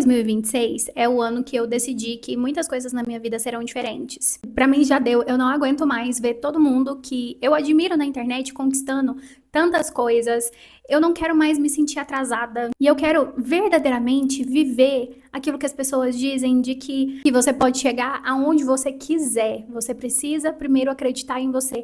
2026 é o ano que eu decidi que muitas coisas na minha vida serão diferentes. Pra mim já deu, eu não aguento mais ver todo mundo que eu admiro na internet conquistando tantas coisas. Eu não quero mais me sentir atrasada e eu quero verdadeiramente viver aquilo que as pessoas dizem de que você pode chegar aonde você quiser. Você precisa primeiro acreditar em você.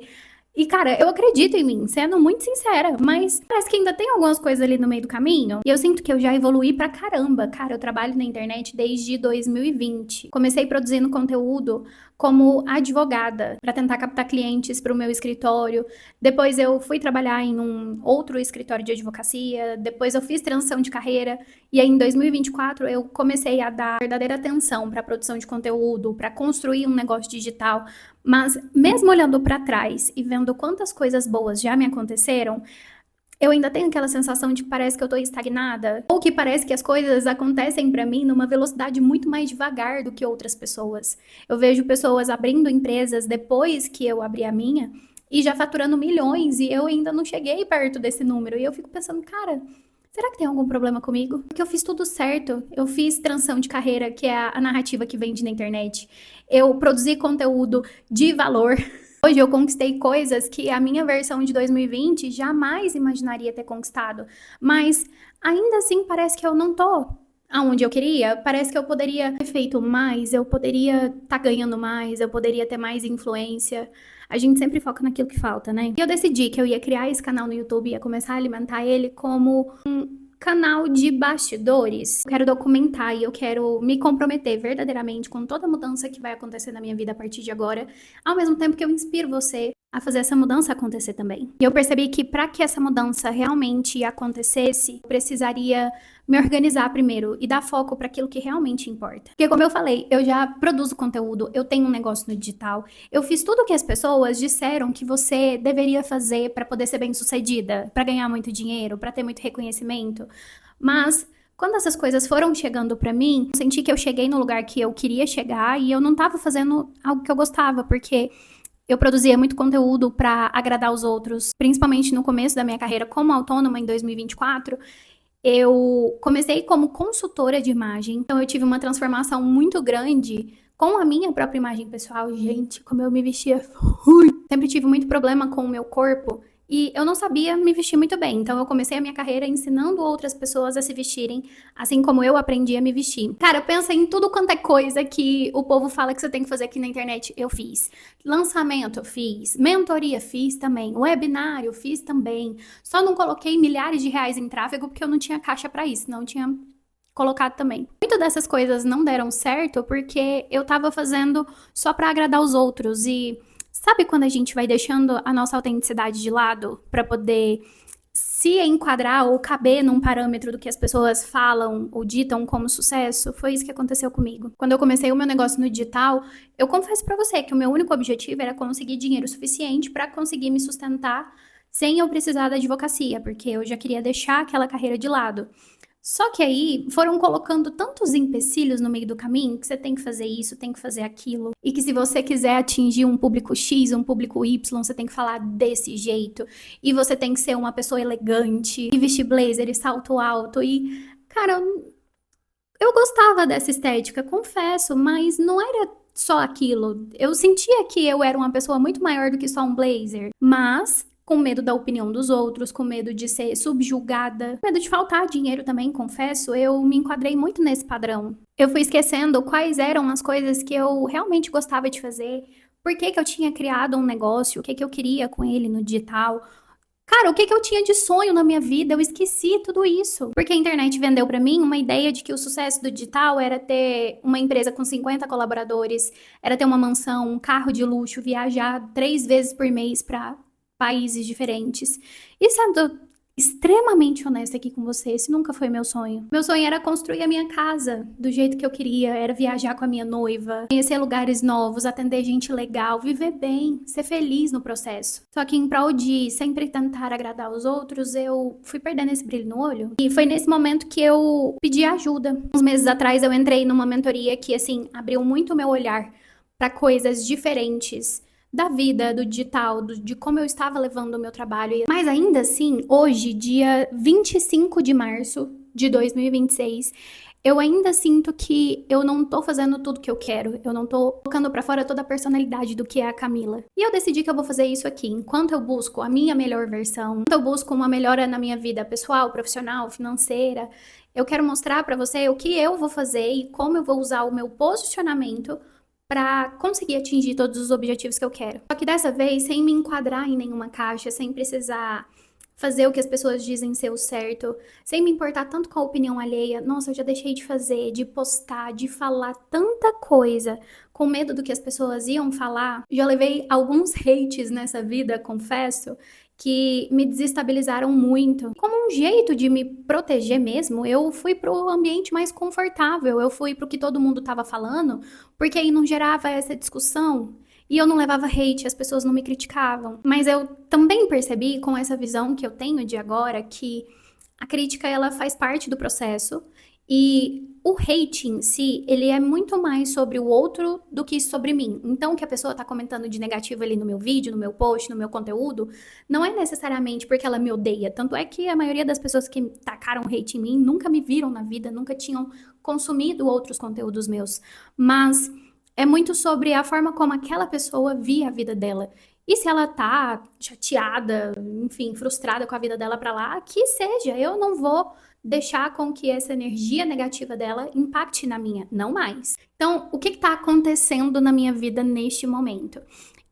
E, cara, eu acredito em mim, sendo muito sincera, mas parece que ainda tem algumas coisas ali no meio do caminho. E eu sinto que eu já evoluí pra caramba. Cara, eu trabalho na internet desde 2020. Comecei produzindo conteúdo como advogada pra tentar captar clientes pro meu escritório. Depois eu fui trabalhar em um outro escritório de advocacia. Depois eu fiz transição de carreira. E aí, em 2024, eu comecei a dar verdadeira atenção pra produção de conteúdo, pra construir um negócio digital. Mas mesmo olhando pra trás e vendo quantas coisas boas já me aconteceram, eu ainda tenho aquela sensação de que parece que eu tô estagnada, ou que parece que as coisas acontecem pra mim numa velocidade muito mais devagar do que outras pessoas. Eu vejo pessoas abrindo empresas depois que eu abri a minha e já faturando milhões e eu ainda não cheguei perto desse número. E eu fico pensando, cara, será que tem algum problema comigo? Porque eu fiz tudo certo. Eu fiz transição de carreira, que é a narrativa que vende na internet. Eu produzi conteúdo de valor. Hoje eu conquistei coisas que a minha versão de 2020 jamais imaginaria ter conquistado. Mas ainda assim parece que eu não tô aonde eu queria. Parece que eu poderia ter feito mais, eu poderia estar ganhando mais, eu poderia ter mais influência. A gente sempre foca naquilo que falta, né? E eu decidi que eu ia criar esse canal no YouTube, ia começar a alimentar ele como um canal de bastidores. Eu quero documentar e eu quero me comprometer verdadeiramente com toda a mudança que vai acontecer na minha vida a partir de agora, ao mesmo tempo que eu inspiro você a fazer essa mudança acontecer também. E eu percebi que para que essa mudança realmente acontecesse, eu precisaria me organizar primeiro e dar foco para aquilo que realmente importa. Porque como eu falei, eu já produzo conteúdo, eu tenho um negócio no digital, eu fiz tudo o que as pessoas disseram que você deveria fazer para poder ser bem-sucedida, para ganhar muito dinheiro, para ter muito reconhecimento. Mas quando essas coisas foram chegando para mim, eu senti que eu cheguei no lugar que eu queria chegar e eu não tava fazendo algo que eu gostava, porque eu produzia muito conteúdo para agradar os outros, principalmente no começo da minha carreira como autônoma em 2024. Eu comecei como consultora de imagem, então eu tive uma transformação muito grande com a minha própria imagem pessoal. Gente, como eu me vestia, sempre tive muito problema com o meu corpo e eu não sabia me vestir muito bem. Então eu comecei a minha carreira ensinando outras pessoas a se vestirem, assim como eu aprendi a me vestir. Cara, pensa em tudo quanto é coisa que o povo fala que você tem que fazer aqui na internet, eu fiz. Lançamento eu fiz, mentoria fiz também, webinário fiz também. Só não coloquei milhares de reais em tráfego porque eu não tinha caixa pra isso, não tinha colocado também. Muitas dessas coisas não deram certo porque eu tava fazendo só pra agradar os outros e sabe quando a gente vai deixando a nossa autenticidade de lado pra poder se enquadrar ou caber num parâmetro do que as pessoas falam ou ditam como sucesso? Foi isso que aconteceu comigo. Quando eu comecei o meu negócio no digital, eu confesso pra você que o meu único objetivo era conseguir dinheiro suficiente pra conseguir me sustentar sem eu precisar da advocacia, porque eu já queria deixar aquela carreira de lado. Só que aí foram colocando tantos empecilhos no meio do caminho que você tem que fazer isso, tem que fazer aquilo. E que se você quiser atingir um público X, um público Y, você tem que falar desse jeito. E você tem que ser uma pessoa elegante, e vestir blazer e salto alto. E, cara, eu gostava dessa estética, confesso, mas não era só aquilo. Eu sentia que eu era uma pessoa muito maior do que só um blazer. Mas com medo da opinião dos outros, com medo de ser subjugada, com medo de faltar dinheiro também, confesso, eu me enquadrei muito nesse padrão. Eu fui esquecendo quais eram as coisas que eu realmente gostava de fazer, por que que eu tinha criado um negócio, o que que eu queria com ele no digital. Cara, o que que eu tinha de sonho na minha vida? Eu esqueci tudo isso. Porque a internet vendeu pra mim uma ideia de que o sucesso do digital era ter uma empresa com 50 colaboradores, era ter uma mansão, um carro de luxo, viajar 3 vezes por mês pra países diferentes. E sendo extremamente honesta aqui com você, esse nunca foi meu sonho. Meu sonho era construir a minha casa do jeito que eu queria, era viajar com a minha noiva, conhecer lugares novos, atender gente legal, viver bem, ser feliz no processo. Só que em prol de sempre tentar agradar os outros, eu fui perdendo esse brilho no olho. E foi nesse momento que eu pedi ajuda. Uns meses atrás eu entrei numa mentoria que, assim, abriu muito o meu olhar para coisas diferentes da vida, do digital, de como eu estava levando o meu trabalho. Mas ainda assim, hoje, dia 25 de março de 2026, eu ainda sinto que eu não tô fazendo tudo que eu quero. Eu não tô colocando pra fora toda a personalidade do que é a Camila. E eu decidi que eu vou fazer isso aqui. Enquanto eu busco a minha melhor versão, enquanto eu busco uma melhora na minha vida pessoal, profissional, financeira, eu quero mostrar pra você o que eu vou fazer e como eu vou usar o meu posicionamento pra conseguir atingir todos os objetivos que eu quero. Só que dessa vez, sem me enquadrar em nenhuma caixa, sem precisar fazer o que as pessoas dizem ser o certo, sem me importar tanto com a opinião alheia. Nossa, eu já deixei de fazer, de postar, de falar tanta coisa com medo do que as pessoas iam falar. Já levei alguns hates nessa vida, confesso, que me desestabilizaram muito. Como um jeito de me proteger mesmo, eu fui pro ambiente mais confortável, eu fui pro que todo mundo tava falando, porque aí não gerava essa discussão. E eu não levava hate, as pessoas não me criticavam. Mas eu também percebi, com essa visão que eu tenho de agora, que a crítica ela faz parte do processo e o hate em si, ele é muito mais sobre o outro do que sobre mim. Então, o que a pessoa tá comentando de negativo ali no meu vídeo, no meu post, no meu conteúdo, não é necessariamente porque ela me odeia. Tanto é que a maioria das pessoas que tacaram hate em mim nunca me viram na vida, nunca tinham consumido outros conteúdos meus. Mas é muito sobre a forma como aquela pessoa via a vida dela. E se ela tá chateada, enfim, frustrada com a vida dela pra lá, que seja, eu não vou deixar com que essa energia negativa dela impacte na minha, não mais. Então, o que tá acontecendo na minha vida neste momento?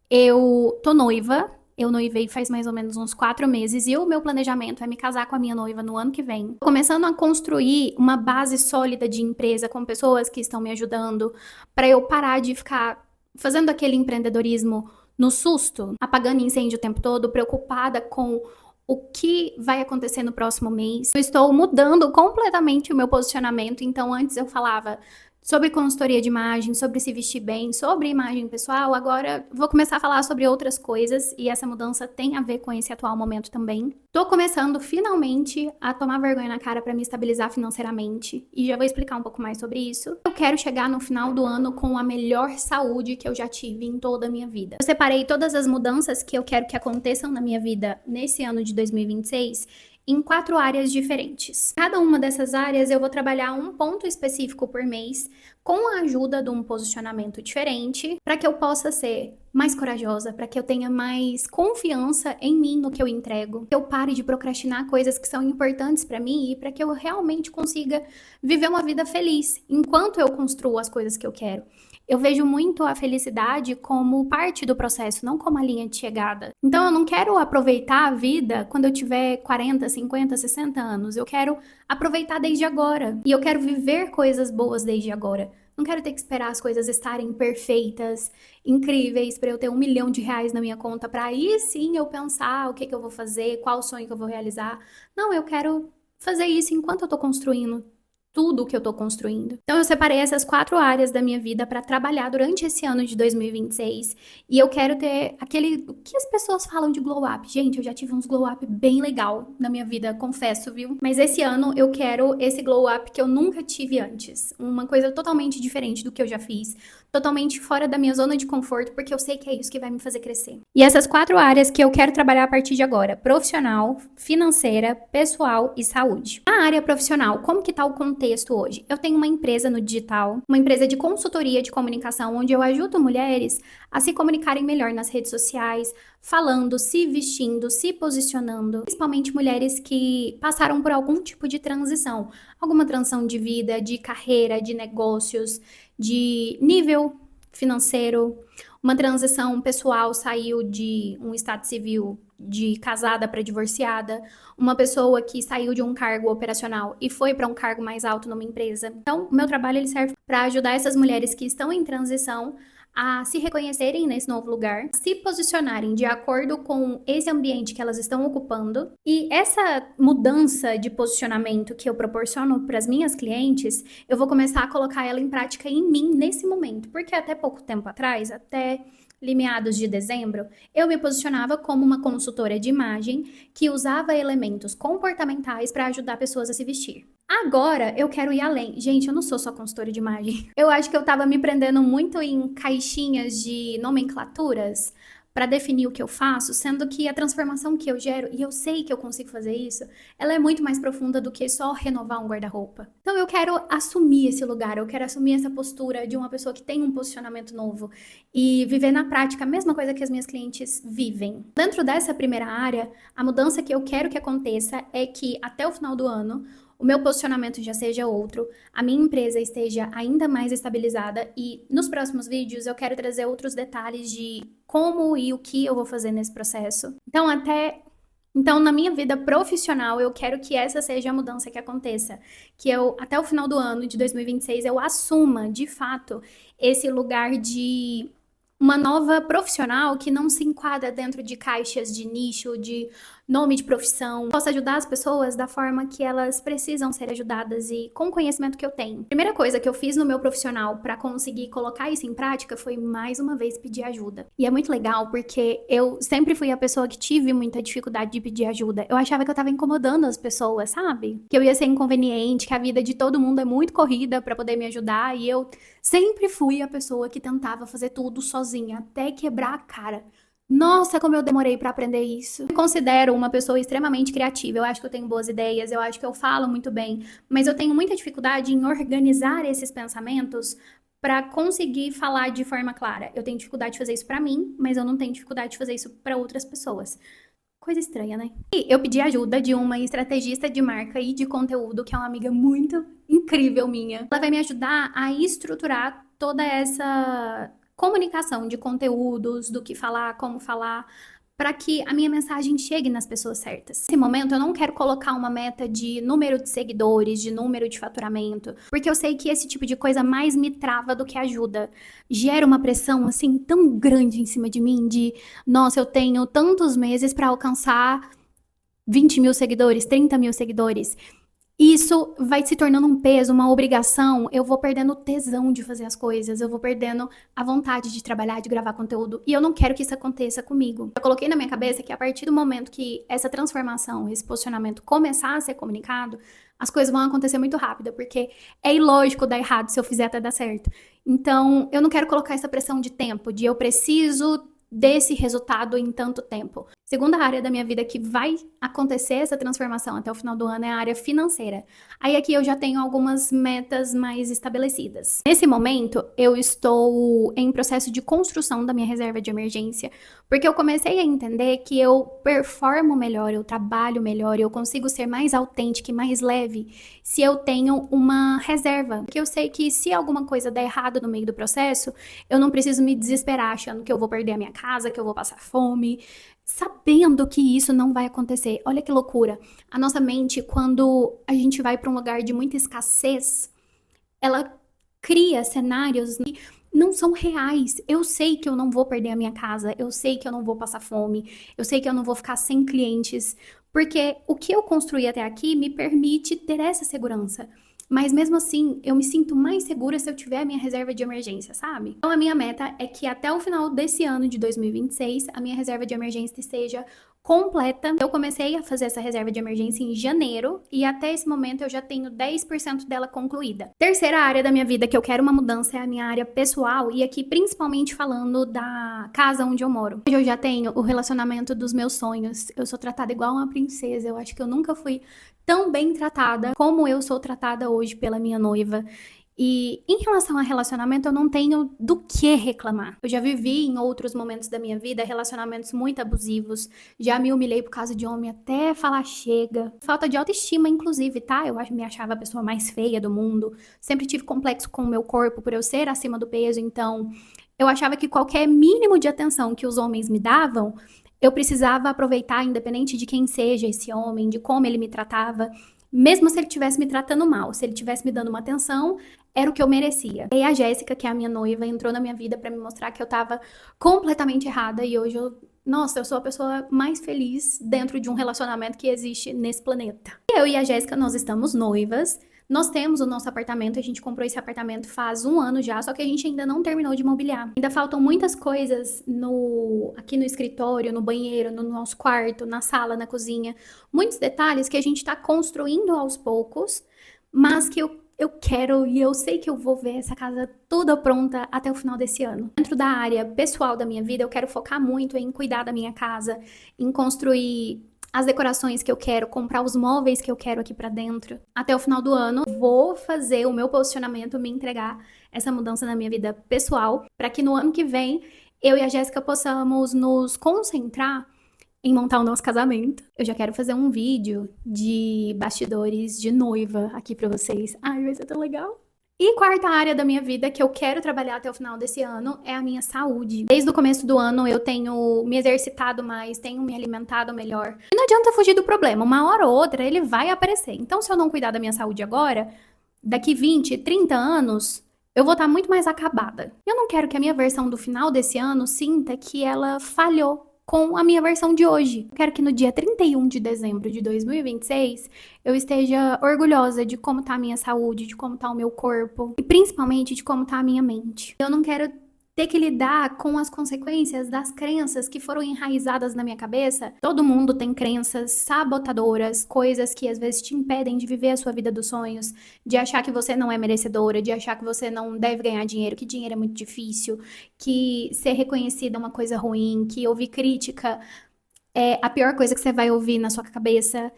Eu tô noiva, eu noivei faz mais ou menos uns 4 meses e o meu planejamento é me casar com a minha noiva no ano que vem. Começando a construir uma base sólida de empresa com pessoas que estão me ajudando para eu parar de ficar fazendo aquele empreendedorismo no susto, apagando incêndio o tempo todo, preocupada com o que vai acontecer no próximo mês. Eu estou mudando completamente o meu posicionamento, então antes eu falava sobre consultoria de imagem, sobre se vestir bem, sobre imagem pessoal. Agora vou começar a falar sobre outras coisas e essa mudança tem a ver com esse atual momento também. Tô começando finalmente a tomar vergonha na cara para me estabilizar financeiramente e já vou explicar um pouco mais sobre isso. Eu quero chegar no final do ano com a melhor saúde que eu já tive em toda a minha vida. Eu separei todas as mudanças que eu quero que aconteçam na minha vida nesse ano de 2026 em 4 áreas diferentes. Cada uma dessas áreas eu vou trabalhar um ponto específico por mês, com a ajuda de um posicionamento diferente, para que eu possa ser mais corajosa, para que eu tenha mais confiança em mim no que eu entrego, que eu pare de procrastinar coisas que são importantes para mim e para que eu realmente consiga viver uma vida feliz enquanto eu construo as coisas que eu quero. Eu vejo muito a felicidade como parte do processo, não como a linha de chegada. Então eu não quero aproveitar a vida quando eu tiver 40, 50, 60 anos. Eu quero aproveitar desde agora. E eu quero viver coisas boas desde agora. Não quero ter que esperar as coisas estarem perfeitas, incríveis, para eu ter R$1 milhão na minha conta, para aí sim eu pensar o que que eu vou fazer, qual sonho que eu vou realizar. Não, eu quero fazer isso enquanto eu tô construindo tudo que eu tô construindo. Então eu separei essas 4 áreas da minha vida para trabalhar durante esse ano de 2026 e eu quero ter aquele o que as pessoas falam de glow up. Gente, eu já tive uns glow up bem legal na minha vida, confesso, viu? Mas esse ano eu quero esse glow up que eu nunca tive antes, uma coisa totalmente diferente do que eu já fiz, totalmente fora da minha zona de conforto, porque eu sei que é isso que vai me fazer crescer. E essas 4 áreas que eu quero trabalhar a partir de agora: profissional, financeira, pessoal e saúde. Na área profissional, como que tá o contexto hoje? Eu tenho uma empresa no digital, uma empresa de consultoria de comunicação, onde eu ajudo mulheres a se comunicarem melhor nas redes sociais, falando, se vestindo, se posicionando, principalmente mulheres que passaram por algum tipo de transição, alguma transição de vida, de carreira, de negócios, de nível financeiro, uma transição pessoal, saiu de um estado civil de casada para divorciada, uma pessoa que saiu de um cargo operacional e foi para um cargo mais alto numa empresa. Então, o meu trabalho ele serve para ajudar essas mulheres que estão em transição a se reconhecerem nesse novo lugar, se posicionarem de acordo com esse ambiente que elas estão ocupando. E essa mudança de posicionamento que eu proporciono para as minhas clientes, eu vou começar a colocar ela em prática em mim nesse momento, porque até pouco tempo atrás, até meados de dezembro, eu me posicionava como uma consultora de imagem que usava elementos comportamentais para ajudar pessoas a se vestir. Agora eu quero ir além. Gente, eu não sou só consultora de imagem. Eu acho que eu tava me prendendo muito em caixinhas de nomenclaturas para definir o que eu faço, sendo que a transformação que eu gero, e eu sei que eu consigo fazer isso, ela é muito mais profunda do que só renovar um guarda-roupa. Então eu quero assumir esse lugar, eu quero assumir essa postura de uma pessoa que tem um posicionamento novo e viver na prática a mesma coisa que as minhas clientes vivem. Dentro dessa primeira área, a mudança que eu quero que aconteça é que até o final do ano, o meu posicionamento já seja outro, a minha empresa esteja ainda mais estabilizada e nos próximos vídeos eu quero trazer outros detalhes de como e o que eu vou fazer nesse processo. Então, na minha vida profissional, eu quero que essa seja a mudança que aconteça. Que eu, até o final do ano de 2026, eu assuma, de fato, esse lugar de uma nova profissional que não se enquadra dentro de caixas de nicho, de nome de profissão, possa ajudar as pessoas da forma que elas precisam ser ajudadas e com o conhecimento que eu tenho. A primeira coisa que eu fiz no meu profissional para conseguir colocar isso em prática foi mais uma vez pedir ajuda. E é muito legal porque eu sempre fui a pessoa que tive muita dificuldade de pedir ajuda. Eu achava que eu tava incomodando as pessoas, sabe? Que eu ia ser inconveniente, que a vida de todo mundo é muito corrida para poder me ajudar e eu sempre fui a pessoa que tentava fazer tudo sozinha, até quebrar a cara. Nossa, como eu demorei para aprender isso. Me considero uma pessoa extremamente criativa. Eu acho que eu tenho boas ideias, eu acho que eu falo muito bem, mas eu tenho muita dificuldade em organizar esses pensamentos para conseguir falar de forma clara. Eu tenho dificuldade de fazer isso para mim, mas eu não tenho dificuldade de fazer isso para outras pessoas. Coisa estranha, né? E eu pedi ajuda de uma estrategista de marca e de conteúdo, que é uma amiga muito incrível minha. Ela vai me ajudar a estruturar toda essa comunicação de conteúdos, do que falar, como falar, para que a minha mensagem chegue nas pessoas certas. Nesse momento, eu não quero colocar uma meta de número de seguidores, de número de faturamento, porque eu sei que esse tipo de coisa mais me trava do que ajuda. Gera uma pressão, assim, tão grande em cima de mim, de, nossa, eu tenho tantos meses para alcançar 20 mil seguidores, 30 mil seguidores. Isso vai se tornando um peso, uma obrigação. Eu vou perdendo o tesão de fazer as coisas, eu vou perdendo a vontade de trabalhar, de gravar conteúdo. E eu não quero que isso aconteça comigo. Eu coloquei na minha cabeça que a partir do momento que essa transformação, esse posicionamento começar a ser comunicado, as coisas vão acontecer muito rápido, porque é ilógico dar errado se eu fizer até dar certo. Então, eu não quero colocar essa pressão de tempo, de eu preciso desse resultado em tanto tempo. Segunda área da minha vida que vai acontecer essa transformação até o final do ano é a área financeira. Aí aqui eu já tenho algumas metas mais estabelecidas. Nesse momento, eu estou em processo de construção da minha reserva de emergência, porque eu comecei a entender que eu performo melhor, eu trabalho melhor, eu consigo ser mais autêntica e mais leve se eu tenho uma reserva. Porque eu sei que se alguma coisa der errado no meio do processo, eu não preciso me desesperar achando que eu vou perder a minha casa, que eu vou passar fome, sabendo que isso não vai acontecer. Olha que loucura. A nossa mente, quando a gente vai para um lugar de muita escassez, ela cria cenários que não são reais. Eu sei que eu não vou perder a minha casa, eu sei que eu não vou passar fome, eu sei que eu não vou ficar sem clientes, porque o que eu construí até aqui me permite ter essa segurança. Mas mesmo assim, eu me sinto mais segura se eu tiver a minha reserva de emergência, sabe? Então a minha meta é que até o final desse ano de 2026, a minha reserva de emergência esteja completa. Eu comecei a fazer essa reserva de emergência em janeiro e até esse momento eu já tenho 10% dela concluída. Terceira área da minha vida que eu quero uma mudança é a minha área pessoal e aqui principalmente falando da casa onde eu moro. Hoje eu já tenho o relacionamento dos meus sonhos. Eu sou tratada igual uma princesa. Eu acho que eu nunca fui tão bem tratada como eu sou tratada hoje pela minha noiva. E em relação a relacionamento, eu não tenho do que reclamar. Eu já vivi em outros momentos da minha vida relacionamentos muito abusivos. Já me humilhei por causa de homem até falar chega. Falta de autoestima, inclusive, tá? Eu me achava a pessoa mais feia do mundo. Sempre tive complexo com o meu corpo por eu ser acima do peso. Então, eu achava que qualquer mínimo de atenção que os homens me davam, eu precisava aproveitar, independente de quem seja esse homem, de como ele me tratava. Mesmo se ele estivesse me tratando mal, se ele estivesse me dando uma atenção, era o que eu merecia. E a Jéssica, que é a minha noiva, entrou na minha vida pra me mostrar que eu tava completamente errada e hoje nossa, eu sou a pessoa mais feliz dentro de um relacionamento que existe nesse planeta. Eu e a Jéssica, nós estamos noivas. Nós temos o nosso apartamento, a gente comprou esse apartamento faz 1 ano já, só que a gente ainda não terminou de mobiliar. Ainda faltam muitas coisas aqui no escritório, no banheiro, no nosso quarto, na sala, na cozinha. Muitos detalhes que a gente tá construindo aos poucos, mas que eu eu quero e eu sei que eu vou ver essa casa toda pronta até o final desse ano. Dentro da área pessoal da minha vida, eu quero focar muito em cuidar da minha casa, em construir as decorações que eu quero, comprar os móveis que eu quero aqui pra dentro. Até o final do ano, vou fazer o meu posicionamento, me entregar essa mudança na minha vida pessoal, para que no ano que vem eu e a Jéssica possamos nos concentrar em montar o nosso casamento. Eu já quero fazer um vídeo de bastidores de noiva aqui pra vocês. Ai, vai ser tão legal. E quarta área da minha vida que eu quero trabalhar até o final desse ano é a minha saúde. Desde o começo do ano eu tenho me exercitado mais, tenho me alimentado melhor. E não adianta fugir do problema, uma hora ou outra ele vai aparecer. Então se eu não cuidar da minha saúde agora, daqui 20, 30 anos, eu vou estar muito mais acabada. Eu não quero que a minha versão do final desse ano sinta que ela falhou com a minha versão de hoje. Eu quero que no dia 31 de dezembro de 2026 eu esteja orgulhosa de como tá a minha saúde, de como tá o meu corpo e principalmente de como tá a minha mente. Eu não quero ter que lidar com as consequências das crenças que foram enraizadas na minha cabeça. Todo mundo tem crenças sabotadoras, coisas que às vezes te impedem de viver a sua vida dos sonhos, de achar que você não é merecedora, de achar que você não deve ganhar dinheiro, que dinheiro é muito difícil, que ser reconhecida é uma coisa ruim, que ouvir crítica é a pior coisa que você vai ouvir na sua cabeça,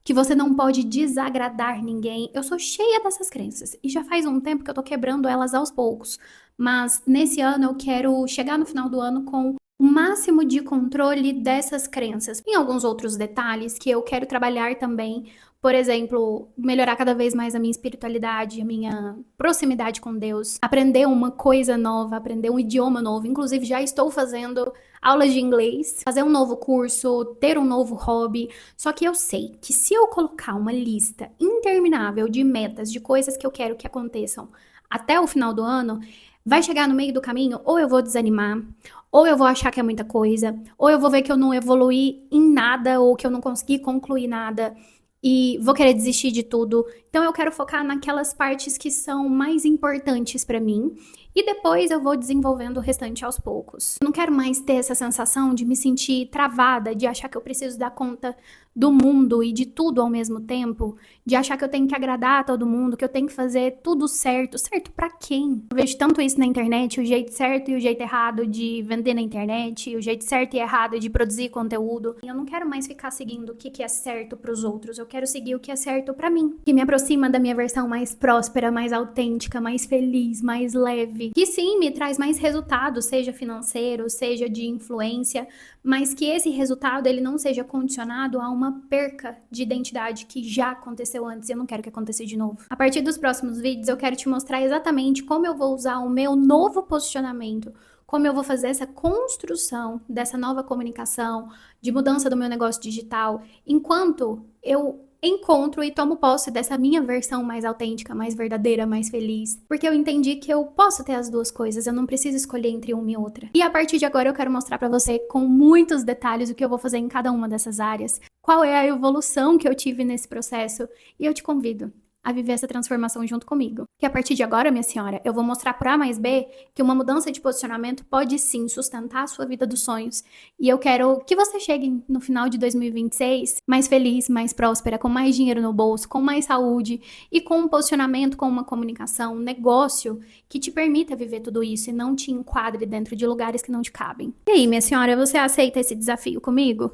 que você não pode desagradar ninguém. Eu sou cheia dessas crenças e já faz um tempo que eu tô quebrando elas aos poucos. Mas nesse ano eu quero chegar no final do ano com o máximo de controle dessas crenças. Tem alguns outros detalhes que eu quero trabalhar também. Por exemplo, melhorar cada vez mais a minha espiritualidade, a minha proximidade com Deus, aprender uma coisa nova, aprender um idioma novo. Inclusive, já estou fazendo aulas de inglês, fazer um novo curso, ter um novo hobby. Só que eu sei que se eu colocar uma lista interminável de metas, de coisas que eu quero que aconteçam até o final do ano, vai chegar no meio do caminho, ou eu vou desanimar, ou eu vou achar que é muita coisa, ou eu vou ver que eu não evoluí em nada, ou que eu não consegui concluir nada, e vou querer desistir de tudo. Então eu quero focar naquelas partes que são mais importantes pra mim, e depois eu vou desenvolvendo o restante aos poucos. Eu não quero mais ter essa sensação de me sentir travada, de achar que eu preciso dar conta do mundo e de tudo ao mesmo tempo, de achar que eu tenho que agradar a todo mundo, que eu tenho que fazer tudo certo. Certo pra quem? Eu vejo tanto isso na internet, o jeito certo e o jeito errado de vender na internet, o jeito certo e errado de produzir conteúdo. Eu não quero mais ficar seguindo o que é certo pros outros, eu quero seguir o que é certo pra mim, que me aproxima da minha versão mais próspera, mais autêntica, mais feliz, mais leve, que sim, me traz mais resultado, seja financeiro, seja de influência, mas que esse resultado ele não seja condicionado a uma perca de identidade que já aconteceu antes e eu não quero que aconteça de novo. A partir dos próximos vídeos eu quero te mostrar exatamente como eu vou usar o meu novo posicionamento, como eu vou fazer essa construção dessa nova comunicação, de mudança do meu negócio digital, enquanto eu encontro e tomo posse dessa minha versão mais autêntica, mais verdadeira, mais feliz. Porque eu entendi que eu posso ter as duas coisas, eu não preciso escolher entre uma e outra. E a partir de agora eu quero mostrar pra você com muitos detalhes o que eu vou fazer em cada uma dessas áreas, qual é a evolução que eu tive nesse processo, e eu te convido a viver essa transformação junto comigo. Que a partir de agora, minha senhora, eu vou mostrar por A mais B que uma mudança de posicionamento pode sim sustentar a sua vida dos sonhos. E eu quero que você chegue no final de 2026 mais feliz, mais próspera, com mais dinheiro no bolso, com mais saúde e com um posicionamento, com uma comunicação, um negócio que te permita viver tudo isso e não te enquadre dentro de lugares que não te cabem. E aí, minha senhora, você aceita esse desafio comigo?